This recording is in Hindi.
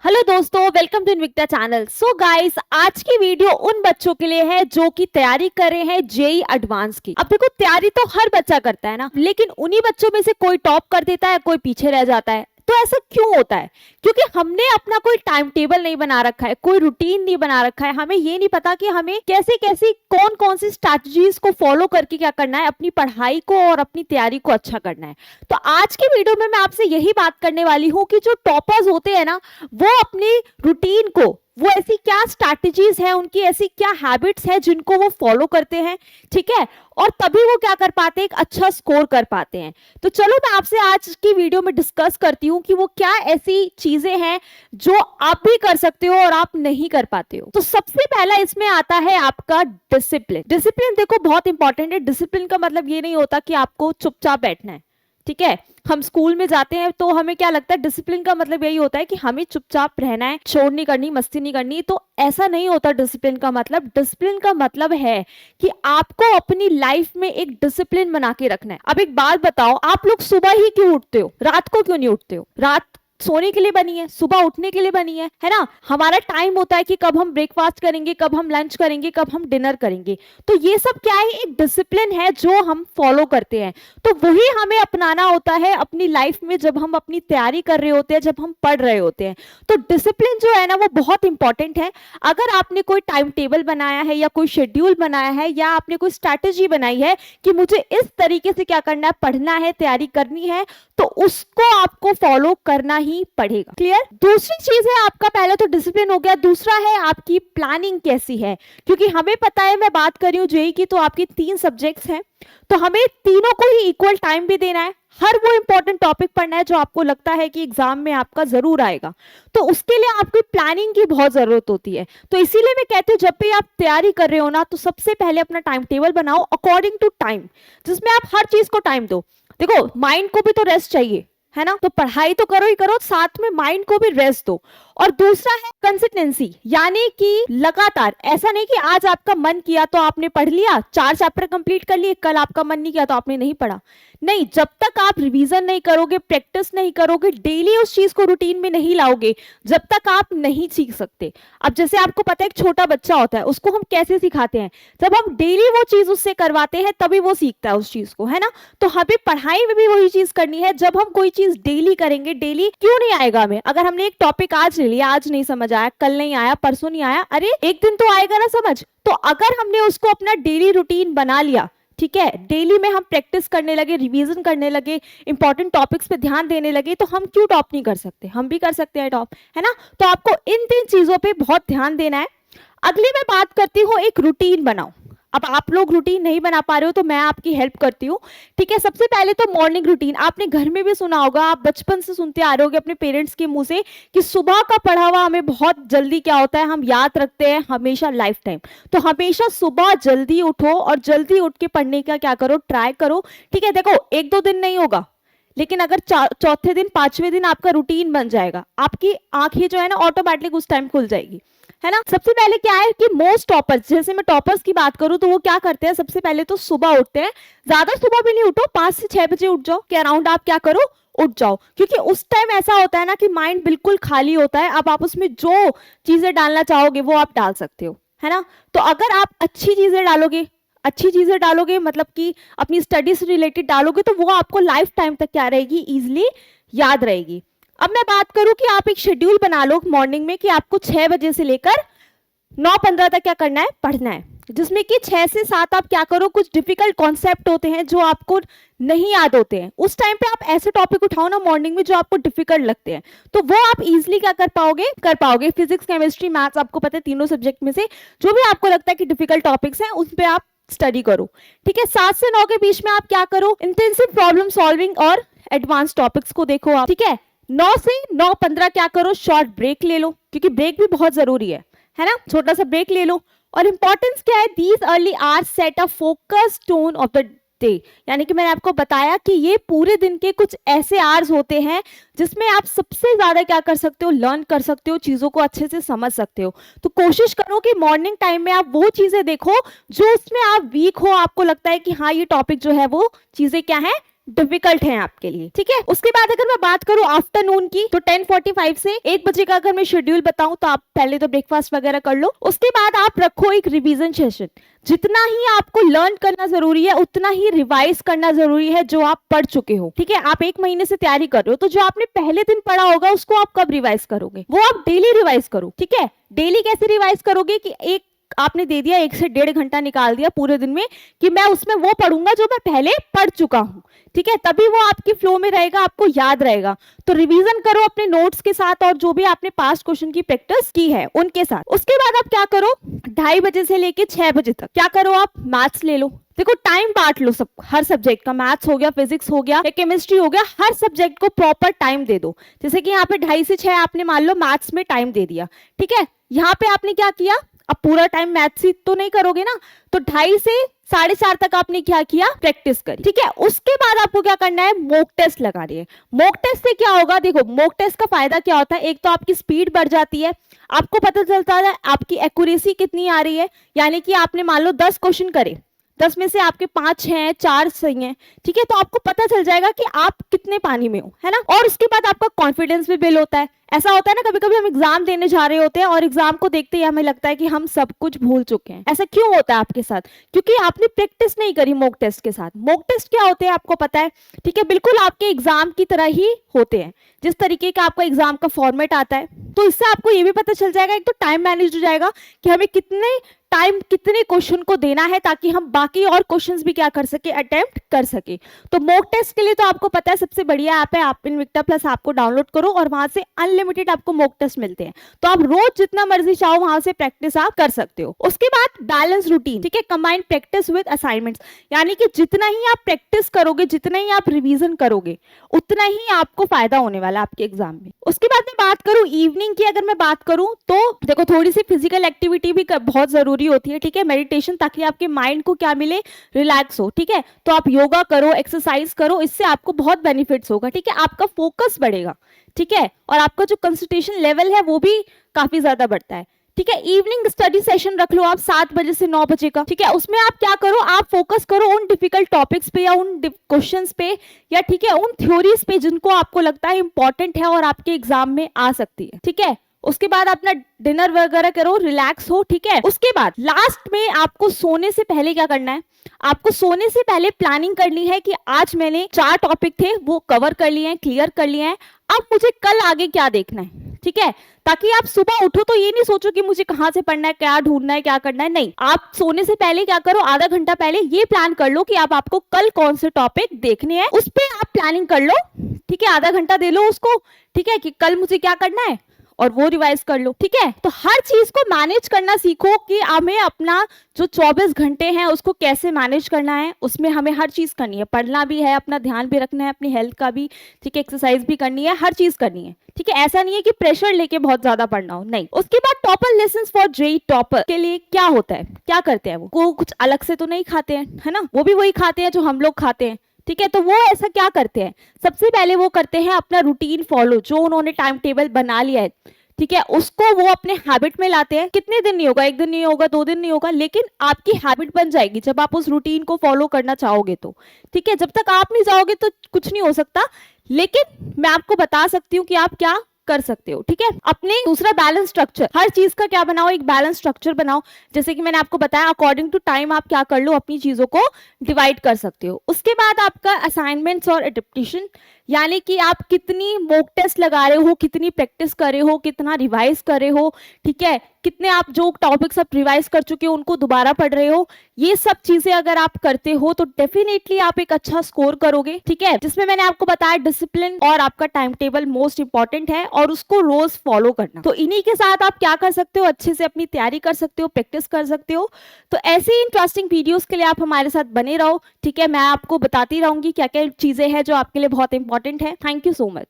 हेलो दोस्तों, welcome to Invicta channel. So guys, आज की वीडियो उन बच्चों के लिए है जो कि तैयारी कर रहे हैं जेई एडवांस की। अब देखो, तैयारी तो हर बच्चा करता है ना, लेकिन उन्हीं बच्चों में से कोई टॉप कर देता है, कोई पीछे रह जाता है। तो ऐसा क्यों होता है? क्योंकि हमने अपना कोई टाइम टेबल नहीं बना रखा है, कोई रूटीन नहीं बना रखा है। हमें ये नहीं पता कि हमें कैसे कैसी कौन कौन सी स्ट्रैटेजीज को फॉलो करके क्या करना है, अपनी पढ़ाई को और अपनी तैयारी को अच्छा करना है। तो आज की वीडियो में मैं आपसे यही बात करने वाली हूँ कि जो टॉपर्स होते हैं ना, वो अपनी रूटीन को, वो ऐसी क्या स्ट्रैटेजीज है, उनकी ऐसी क्या हैबिट्स है जिनको वो फॉलो करते हैं, ठीक है, और तभी वो क्या कर पाते हैं, एक अच्छा स्कोर कर पाते हैं। तो चलो मैं आपसे आज की वीडियो में डिस्कस करती हूँ कि वो क्या ऐसी चीजें हैं जो आप भी कर सकते हो और आप नहीं कर पाते हो। तो सबसे पहला इसमें आता है आपका डिसिप्लिन। डिसिप्लिन देखो बहुत इंपॉर्टेंट है। डिसिप्लिन का मतलब ये नहीं होता कि आपको चुपचाप बैठना है, ठीक है। हम स्कूल में जाते हैं तो हमें क्या लगता है, डिसिप्लिन का मतलब यही होता है कि हमें चुपचाप रहना है, शोर नहीं करनी, मस्ती नहीं करनी। तो ऐसा नहीं होता डिसिप्लिन का मतलब। डिसिप्लिन का मतलब है कि आपको अपनी लाइफ में एक डिसिप्लिन बना के रखना है। अब एक बात बताओ, आप लोग सुबह ही क्यों उठते हो, रात को क्यों नहीं उठते हो? रात सोने के लिए बनी है, सुबह उठने के लिए बनी है ना। हमारा टाइम होता है कि कब हम ब्रेकफास्ट करेंगे, कब हम लंच करेंगे, कब हम डिनर करेंगे। तो ये सब क्या है, एक डिसिप्लिन है जो हम फॉलो करते हैं। तो वही हमें अपनाना होता है अपनी लाइफ में, जब हम अपनी तैयारी कर रहे होते हैं, जब हम पढ़ रहे होते हैं। तो डिसिप्लिन जो है ना, वो बहुत इंपॉर्टेंट है। अगर आपने कोई टाइम टेबल बनाया है या कोई शेड्यूल बनाया है या आपने कोई स्ट्रैटेजी बनाई है कि मुझे इस तरीके से क्या करना है, पढ़ना है, तैयारी करनी है, तो उसको आपको फॉलो करना ही पड़ेगा। क्लियर? दूसरी चीज है आपका, पहला तो डिसिप्लिन हो गया, दूसरा है आपकी प्लानिंग कैसी है। क्योंकि हमें पता है, मैं बात कर रही हूँ जेईई की, तो आपकी 3 सब्जेक्ट्स हैं, तो हमें तीनों को ही इक्वल टाइम भी देना है। हर वो इंपॉर्टेंट टॉपिक पढ़ना है जो आपको लगता है कि एग्जाम में आपका जरूर आएगा। तो उसके लिए आपकी प्लानिंग की बहुत जरूरत होती है। तो इसीलिए मैं कहती हूँ, जब भी आप तैयारी कर रहे हो ना, तो सबसे पहले अपना टाइम टेबल बनाओ अकॉर्डिंग टू टाइम, जिसमें आप हर चीज को टाइम दो। देखो, माइंड को भी तो रेस्ट चाहिए, है ना। तो पढ़ाई तो करो ही करो, साथ में माइंड को भी रेस्ट दो। और दूसरा है कंसिस्टेंसी, यानी कि लगातार। ऐसा नहीं कि आज आपका मन किया तो आपने पढ़ लिया, 4 चैप्टर कंप्लीट कर लिए, कल आपका मन नहीं किया तो आपने नहीं पढ़ा। नहीं, जब तक आप रिवीजन नहीं करोगे, प्रैक्टिस नहीं करोगे, डेली उस चीज को रूटीन में नहीं लाओगे, जब तक आप नहीं सीख सकते। अब जैसे आपको पता है, एक छोटा बच्चा होता है, उसको हम कैसे सिखाते हैं? जब हम डेली वो चीज उससे करवाते हैं, तभी वो सीखता है उस चीज को, है ना। तो हमें पढ़ाई में भी वही चीज करनी है। जब हम कोई चीज डेली करेंगे, डेली क्यों नहीं आएगा हमें? अगर हमने एक टॉपिक आज ले लिया, आज नहीं समझ आया, कल नहीं आया, परसों नहीं आया, अरे एक दिन तो आएगा ना समझ। तो अगर हमने उसको अपना डेली रूटीन बना लिया, ठीक है, डेली में हम प्रैक्टिस करने लगे, रिवीजन करने लगे, इंपॉर्टेंट टॉपिक्स पे ध्यान देने लगे, तो हम क्यों टॉप नहीं कर सकते? हम भी कर सकते हैं टॉप, है ना। तो आपको इन 3 चीजों पे बहुत ध्यान देना है। अगली मैं बात करती हूँ, एक रूटीन बनाओ। अब आप लोग रूटीन नहीं बना पा रहे हो तो मैं आपकी हेल्प करती हूँ, ठीक है। सबसे पहले तो मॉर्निंग रूटीन। आपने घर में भी सुना होगा, आप बचपन से सुनते आ रहे होगे अपने पेरेंट्स के मुंह से कि सुबह का पढ़ा हुआ हमें बहुत जल्दी क्या होता है, हम याद रखते हैं हमेशा लाइफ टाइम। तो हमेशा सुबह जल्दी उठो और जल्दी उठ के पढ़ने का क्या करो, ट्राई करो, ठीक है। देखो, 1-2 दिन नहीं होगा, लेकिन अगर चौथे दिन, 5वें दिन आपका रूटीन बन जाएगा, आपकी आंखें जो है ना ऑटोमेटिक उस टाइम खुल जाएगी, है ना। सबसे पहले क्या है कि मोस्ट टॉपर्स, जैसे मैं टॉपर्स की बात करूं तो वो क्या करते हैं, सबसे पहले तो सुबह उठते हैं। ज्यादा सुबह भी नहीं उठो, 5 से 6 बजे उठ जाओ, के अराउंड आप क्या करो, उठ जाओ। क्योंकि उस टाइम ऐसा होता है ना कि माइंड बिल्कुल खाली होता है। अब आप उसमें जो चीजें डालना चाहोगे वो आप डाल सकते हो, है ना। तो अगर आप अच्छी चीजें डालोगे मतलब कि अपनी स्टडी से रिलेटेड डालोगे, तो वो आपको लाइफ टाइम तक क्या रहेगी, इजिली याद रहेगी। अब मैं बात करूं कि आप एक शेड्यूल बना लो मॉर्निंग में कि आपको 6 बजे से लेकर 9:15 तक क्या करना है, पढ़ना है। जिसमें कि 6 से 7 आप क्या करो, कुछ डिफिकल्ट कॉन्सेप्ट होते हैं जो आपको नहीं याद होते हैं, उस टाइम पे आप ऐसे टॉपिक उठाओ ना मॉर्निंग में जो आपको डिफिकल्ट लगते हैं, तो वो आप इजीली क्या कर पाओगे। फिजिक्स, केमिस्ट्री, मैथ्स, आपको पता है तीनों सब्जेक्ट में से जो भी आपको लगता है कि डिफिकल्ट टॉपिक्स हैं, उस पर आप स्टडी करो, ठीक है। 7 से 9 के बीच में आप क्या करो, इंटेंसिव प्रॉब्लम सॉल्विंग और एडवांस टॉपिक्स को देखो आप, ठीक है। 9 से 9:15 क्या करो, शॉर्ट ब्रेक ले लो, क्योंकि ब्रेक भी बहुत जरूरी है ना। छोटा सा ब्रेक ले लो। और इंपॉर्टेंस क्या है, these early hours set a focus tone of the day, यानी कि मैंने आपको बताया कि ये पूरे दिन के कुछ ऐसे आवर्स होते हैं जिसमें आप सबसे ज्यादा क्या कर सकते हो, लर्न कर सकते हो, चीजों को अच्छे से समझ सकते हो। तो कोशिश करो कि मॉर्निंग टाइम में आप वो चीजें देखो जो उसमें आप वीक हो, आपको लगता है कि हाँ ये टॉपिक जो है वो चीजें क्या है, डिफिकल्ट हैं आपके लिए, ठीक है। उसके बाद अगर मैं बात करूं आफ्टरनून की, तो 10:45 से 1 बजे का अगर मैं शेड्यूल बताऊं, तो आप पहले तो ब्रेकफास्ट वगैरह कर लो। उसके बाद आप रखो एक रिवीजन सेशन। जितना ही आपको लर्न करना जरूरी है, उतना ही रिवाइज करना जरूरी है जो आप पढ़ चुके हो, ठीक है। आप 1 महीने से तैयारी कर रहे हो, तो जो आपने पहले दिन पढ़ा होगा उसको आप कब रिवाइज करोगे, वो आप डेली रिवाइज करो, ठीक है। डेली कैसे रिवाइज करोगे कि एक आपने दे दिया 1 से 1.5 घंटा निकाल दिया पूरे दिन में कि मैं उसमें वो पढ़ूंगा जो मैं पहले पढ़ चुका हूं, ठीक है। तभी वो आपकी फ्लो में रहेगा, आपको याद रहेगा। तो रिवीजन करो अपने नोट्स के साथ और जो भी आपने पास्ट क्वेश्चन की प्रैक्टिस की है उनके साथ। उसके बाद आप क्या करो, 2:30 बजे से लेके 6 बजे तक क्या करो, आप मैथ्स ले लो। देखो टाइम बांट लो सब, हर सब्जेक्ट का, मैथ्स हो गया, फिजिक्स हो गया या केमिस्ट्री हो गया, हर सब्जेक्ट को प्रॉपर टाइम दे दो। जैसे कि यहाँ पे 2:30 से 6 आपने मान लो मैथ्स में टाइम दे दिया, ठीक है। यहाँ पे आपने क्या किया, अब पूरा टाइम मैथ्स ही तो नहीं करोगे ना, तो 2:30 से 4:30 तक आपने क्या किया, प्रैक्टिस करी, ठीक है। उसके बाद आपको क्या करना है, मॉक टेस्ट लगा रही है। मॉक टेस्ट से क्या होगा, देखो मॉक टेस्ट का फायदा क्या होता है, एक तो आपकी स्पीड बढ़ जाती है, आपको पता चलता है आपकी एक्यूरेसी कितनी आ रही है। यानी कि आपने मान लो 10 क्वेश्चन करे, 10 में से आपके 5 हैं, 4 सही हैं, ठीक है। तो आपको पता चल जाएगा कि आप कितने पानी में हो, है ना। और उसके बाद आपका कॉन्फिडेंस भी बिल्ड होता है। ऐसा होता है ना, कभी कभी हम एग्जाम देने जा रहे होते हैं और एग्जाम को देखते ही हमें लगता है कि हम सब कुछ भूल चुके हैं। ऐसा क्यों होता है आपके साथ, क्योंकि आपने प्रैक्टिस नहीं करी मॉक टेस्ट के साथ। मॉक टेस्ट क्या होते हैं आपको पता है, ठीक है, बिल्कुल आपके एग्जाम की तरह ही होते हैं, जिस तरीके का आपका एग्जाम का फॉर्मेट आता है। तो इससे आपको ये भी पता चल जाएगा, एक तो टाइम मैनेज हो जाएगा कि हमें कितने टाइम कितने क्वेश्चन को देना है, ताकि हम बाकी और क्वेश्चंस भी क्या कर सके, अटेम्प्ट कर सके। तो मॉक टेस्ट के लिए तो आपको पता है सबसे बढ़िया ऐप है आप इनविक्टा प्लस, आपको डाउनलोड करो और वहां से अनलिमिटेड आपको मॉक टेस्ट मिलते हैं। तो आप रोज जितना मर्जी चाहो वहां से प्रैक्टिस आप कर सकते हो। उसके बाद बैलेंस रूटीन, ठीक है, कंबाइन प्रैक्टिस विद असाइनमेंट्स। यानी कि जितना ही आप प्रैक्टिस करोगे, जितना ही आप रिवीजन करोगे, उतना ही आपको फायदा होने वाला है आपके एग्जाम में। उसके बाद मैं बात करूं इवनिंग की, अगर मैं बात करूं तो देखो थोड़ी सी फिजिकल एक्टिविटी भी बहुत जरूरी होती है, ठीक है, मेडिटेशन, ताकि आपके माइंड को क्या मिले, रिलैक्स हो, ठीक है। तो आप योगा करो, एक्सरसाइज करो, इससे आपको बहुत बेनिफिट्स होगा, ठीक है। आपका फोकस बढ़ेगा, ठीक है, और आपका जो कंसंट्रेशन लेवल है वो भी काफी ज्यादा बढ़ता है, ठीक है। इवनिंग स्टडी सेशन रख लो आप 7 बजे से 9 बजे का, ठीक है। उसमें आप क्या करो, आप फोकस करो उन डिफिकल्ट टॉपिक्स पे या उन क्वेश्चंस पे, या ठीक है उन थ्योरीज पे जिनको आपको लगता है इंपॉर्टेंट है और आपके एग्जाम में आ सकती है, ठीक है। उसके बाद अपना डिनर वगैरह करो, रिलैक्स हो, ठीक है। उसके बाद लास्ट में आपको सोने से पहले क्या करना है, आपको सोने से पहले प्लानिंग करनी है कि आज मैंने 4 टॉपिक थे वो कवर कर लिए हैं, क्लियर कर लिए हैं, अब मुझे कल आगे क्या देखना है, ठीक है। ताकि आप सुबह उठो तो ये नहीं सोचो कि मुझे कहां से पढ़ना है, क्या ढूंढना है, क्या करना है, नहीं। आप सोने से पहले क्या करो, आधा घंटा पहले ये प्लान कर लो कि आप आपको कल कौन से टॉपिक देखने हैं, उस पर आप प्लानिंग कर लो, ठीक है। आधा घंटा दे लो उसको, ठीक है, कि कल मुझे क्या करना है, और वो रिवाइज कर लो, ठीक है। तो हर चीज को मैनेज करना सीखो कि हमें अपना जो 24 घंटे हैं उसको कैसे मैनेज करना है। उसमें हमें हर चीज करनी है, पढ़ना भी है, अपना ध्यान भी रखना है, अपनी हेल्थ का भी, ठीक है, एक्सरसाइज भी करनी है, हर चीज करनी है, ठीक है। ऐसा नहीं है कि प्रेशर लेके बहुत ज्यादा पढ़ना हो, नहीं। उसके बाद topper lessons for JEE topper के लिए क्या होता है, क्या करते हैं वो कुछ अलग से तो नहीं खाते हैं, है ना, वो भी वही खाते हैं जो हम लोग खाते हैं, ठीक है। तो वो ऐसा क्या करते हैं, सबसे पहले वो करते हैं अपना रूटीन फॉलो, जो उन्होंने टाइम टेबल बना लिया है, ठीक है, उसको वो अपने हैबिट में लाते हैं। कितने दिन नहीं होगा, 1 दिन नहीं होगा, 2 दिन नहीं होगा, लेकिन आपकी हैबिट बन जाएगी जब आप उस रूटीन को फॉलो करना चाहोगे तो, ठीक है। जब तक आप नहीं जाओगे तो कुछ नहीं हो सकता, लेकिन मैं आपको बता सकती हूँ कि आप क्या कर सकते हो, ठीक है। अपने दूसरा बैलेंस स्ट्रक्चर, हर चीज का क्या बनाओ, एक बैलेंस स्ट्रक्चर बनाओ। जैसे कि मैंने आपको बताया अकॉर्डिंग टू टाइम आप क्या कर लो, अपनी चीजों को डिवाइड कर सकते हो। उसके बाद आपका असाइनमेंट्स और एडेप्टेशन, यानी कि आप कितनी मॉक टेस्ट लगा रहे हो, कितनी प्रैक्टिस कर रहे हो, कितना रिवाइज कर रहे हो, ठीक है, कितने आप जो टॉपिक्स आप रिवाइज कर चुके हो उनको दोबारा पढ़ रहे हो। ये सब चीजें अगर आप करते हो तो डेफिनेटली आप एक अच्छा स्कोर करोगे, ठीक है। जिसमें मैंने आपको बताया डिसिप्लिन और आपका टाइम टेबल मोस्ट इंपॉर्टेंट है और उसको रोज फॉलो करना। तो इन्हीं के साथ आप क्या कर सकते हो, अच्छे से अपनी तैयारी कर सकते हो, प्रैक्टिस कर सकते हो। तो ऐसे ही इंटरेस्टिंग वीडियोस के लिए आप हमारे साथ बने रहो, ठीक है। मैं आपको बताती रहूंगी क्या क्या चीजें हैं जो आपके लिए बहुत इंपॉर्टेंट है। Thank you so much.